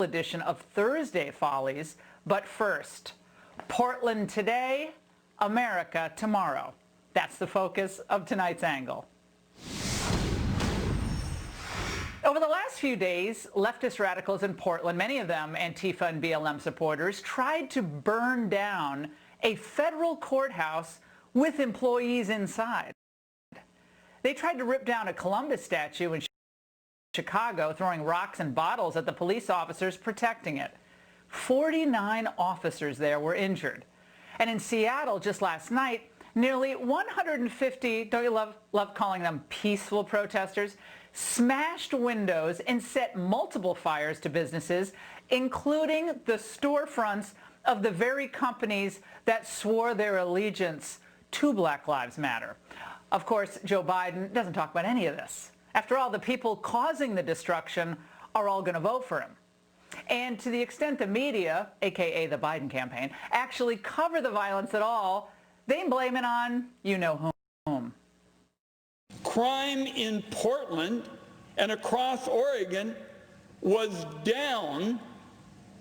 edition of Thursday Follies, but first, Portland today, America tomorrow. That's the focus of tonight's angle. Over the last few days, leftist radicals in Portland, many of them Antifa and BLM supporters, tried to burn down a federal courthouse with employees inside. They tried to rip down a Columbus statue in Chicago, throwing rocks and bottles at the police officers protecting it. 49 officers there were injured. And in Seattle just last night, nearly 150, don't you love calling them peaceful protesters, smashed windows and set multiple fires to businesses, including the storefronts of the very companies that swore their allegiance to Black Lives Matter. Of course, Joe Biden doesn't talk about any of this. After all, the people causing the destruction are all going to vote for him. And to the extent the media, aka the Biden campaign, actually cover the violence at all, they blame it on you-know whom. Crime in Portland and across Oregon was down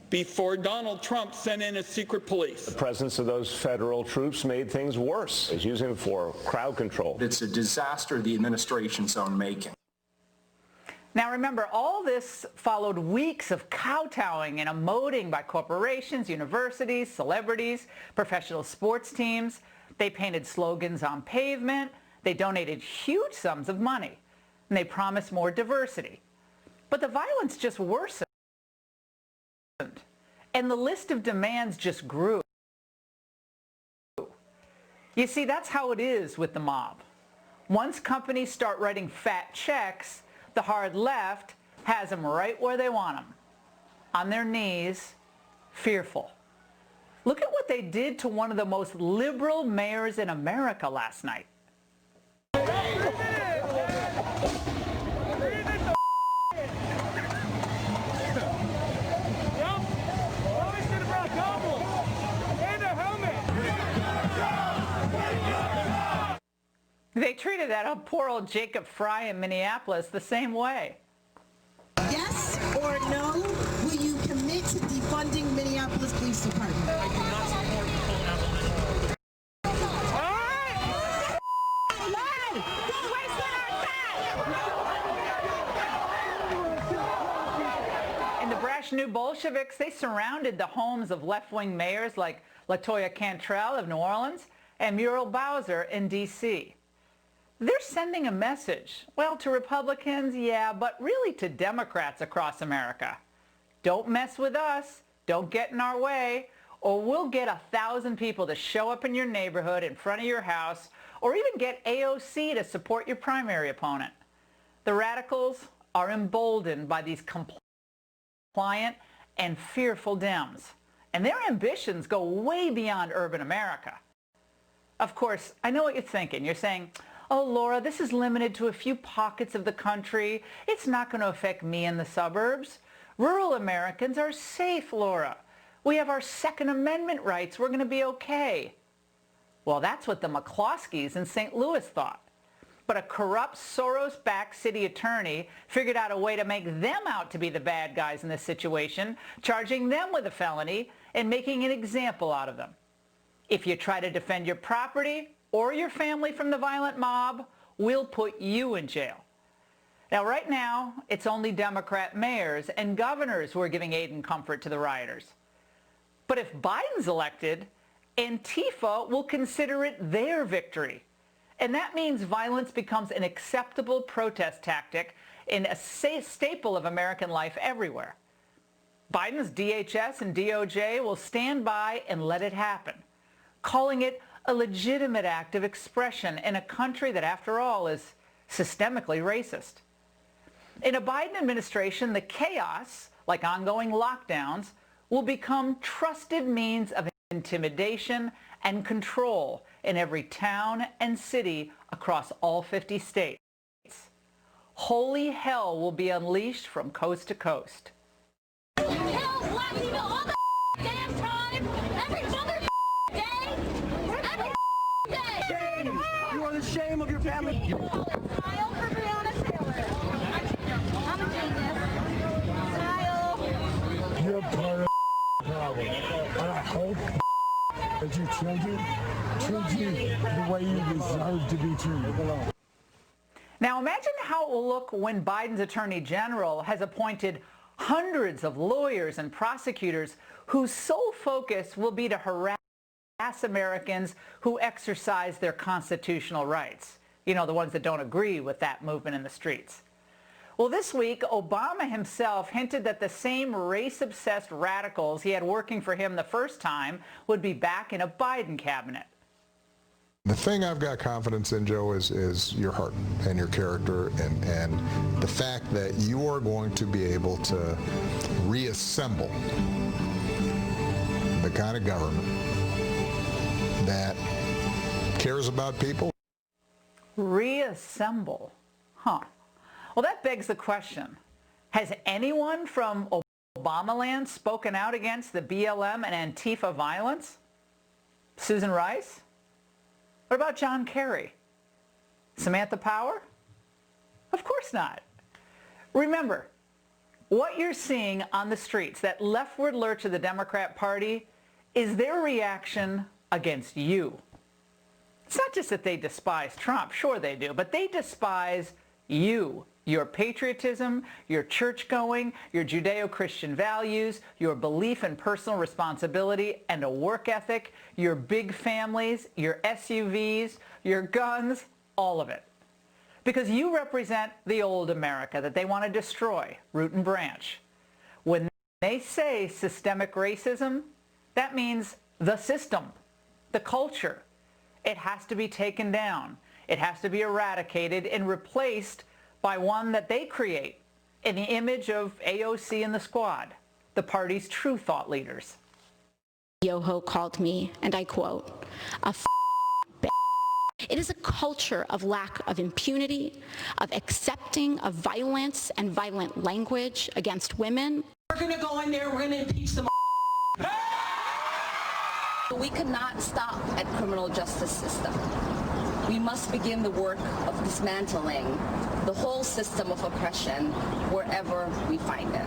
before Donald Trump sent in a secret police. The presence of those federal troops made things worse. He's using them for crowd control. It's a disaster the administration's own making. Now remember, all this followed weeks of kowtowing and emoting by corporations, universities, celebrities, professional sports teams. They painted slogans on pavement. They donated huge sums of money. And they promised more diversity. But the violence just worsened. And the list of demands just grew. You see, that's how it is with the mob. Once companies start writing fat checks, the hard left has them right where they want them, on their knees, fearful. Look at what they did to one of the most liberal mayors in America last night. They treated that poor old Jacob Fry in Minneapolis the same way. Yes or no, will you commit to defunding Minneapolis Police Department? I do not support the full abolition. And the brash new Bolsheviks, they surrounded the homes of left-wing mayors like LaToya Cantrell of New Orleans and Muriel Bowser in D.C. They're sending a message, well, to Republicans, yeah, but really to Democrats across America. Don't mess with us, don't get in our way, or we'll get 1,000 people to show up in your neighborhood in front of your house, or even get AOC to support your primary opponent. The radicals are emboldened by these compliant and fearful Dems, and their ambitions go way beyond urban America. Of course, I know what you're thinking. You're saying, oh, Laura, this is limited to a few pockets of the country. It's not going to affect me in the suburbs. Rural Americans are safe, Laura. We have our Second Amendment rights. We're going to be okay. Well, that's what the McCloskeys in St. Louis thought. But a corrupt, Soros-backed city attorney figured out a way to make them out to be the bad guys in this situation, charging them with a felony and making an example out of them. If you try to defend your property or your family from the violent mob, we'll put you in jail. Now, right now, it's only Democrat mayors and governors who are giving aid and comfort to the rioters. But if Biden's elected, Antifa will consider it their victory. And that means violence becomes an acceptable protest tactic and a staple of American life everywhere. Biden's DHS and DOJ will stand by and let it happen, calling it a legitimate act of expression in a country that, after all, is systemically racist. In a Biden administration, the chaos, like ongoing lockdowns, will become trusted means of intimidation and control in every town and city across all 50 states. Holy hell will be unleashed from coast to coast. Hell, black people all the damn time, every mother day, every day. Shame! You are the shame of your family. Kyle for Brianna Taylor. I'm a genius. Kyle. treat you the way you deserve to be treated. Now imagine how it will look when Biden's Attorney General has appointed hundreds of lawyers and prosecutors whose sole focus will be to harass Americans who exercise their constitutional rights. You know, the ones that don't agree with that movement in the streets. Well, this week, Obama himself hinted that the same race-obsessed radicals he had working for him the first time would be back in a Biden cabinet. The thing I've got confidence in, Joe, is your heart and your character and the fact that you are going to be able to reassemble the kind of government that cares about people. Reassemble? Huh. Well, that begs the question. Has anyone from Obamaland spoken out against the BLM and Antifa violence? Susan Rice? What about John Kerry? Samantha Power? Of course not. Remember, what you're seeing on the streets, that leftward lurch of the Democrat Party, is their reaction against you. It's not just that they despise Trump, sure they do, but they despise you, your patriotism, your church-going, your Judeo-Christian values, your belief in personal responsibility and a work ethic, your big families, your SUVs, your guns, all of it. Because you represent the old America that they want to destroy, root and branch. When they say systemic racism, that means the system, the culture. It has to be taken down. It has to be eradicated and replaced by one that they create in the image of AOC and the Squad, the party's true thought leaders. Yoho called me, and I quote, a bitch. It is a culture of lack of impunity, of accepting of violence and violent language against women. We're going to go in there, we're going to impeach them. We cannot stop at criminal justice system. We must begin the work of dismantling the whole system of oppression wherever we find it.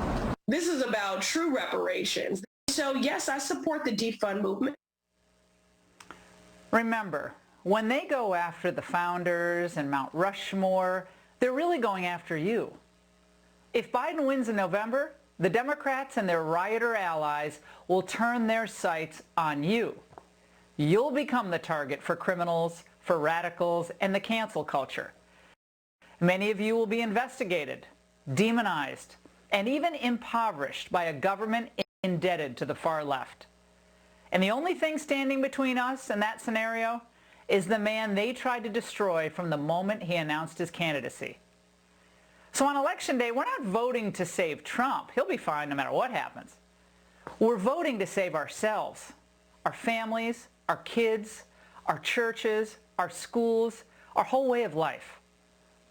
This is about true reparations. So yes, I support the defund movement. Remember, when they go after the founders and Mount Rushmore, they're really going after you. If Biden wins in November, the Democrats and their rioter allies will turn their sights on you. You'll become the target for criminals, for radicals, and the cancel culture. Many of you will be investigated, demonized, and even impoverished by a government indebted to the far left. And the only thing standing between us and that scenario is the man they tried to destroy from the moment he announced his candidacy. So on Election Day, we're not voting to save Trump. He'll be fine no matter what happens. We're voting to save ourselves, our families, our kids, our churches, our schools, our whole way of life.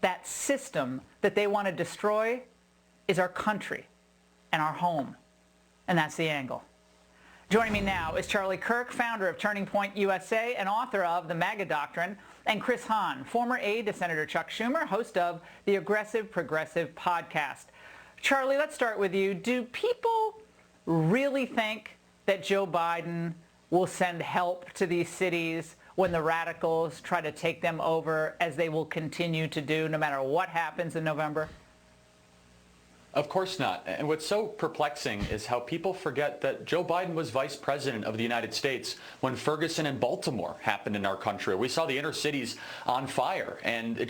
That system that they want to destroy is our country and our home. And that's the angle. Joining me now is Charlie Kirk, founder of Turning Point USA and author of The MAGA Doctrine, and Chris Hahn, former aide to Senator Chuck Schumer, host of the Aggressive Progressive podcast. Charlie, let's start with you. Do people really think that Joe Biden will send help to these cities when the radicals try to take them over, as they will continue to do no matter what happens in November? Of course not. And what's so perplexing is how people forget that Joe Biden was vice president of the United States when Ferguson and Baltimore happened in our country. We saw the inner cities on fire, and it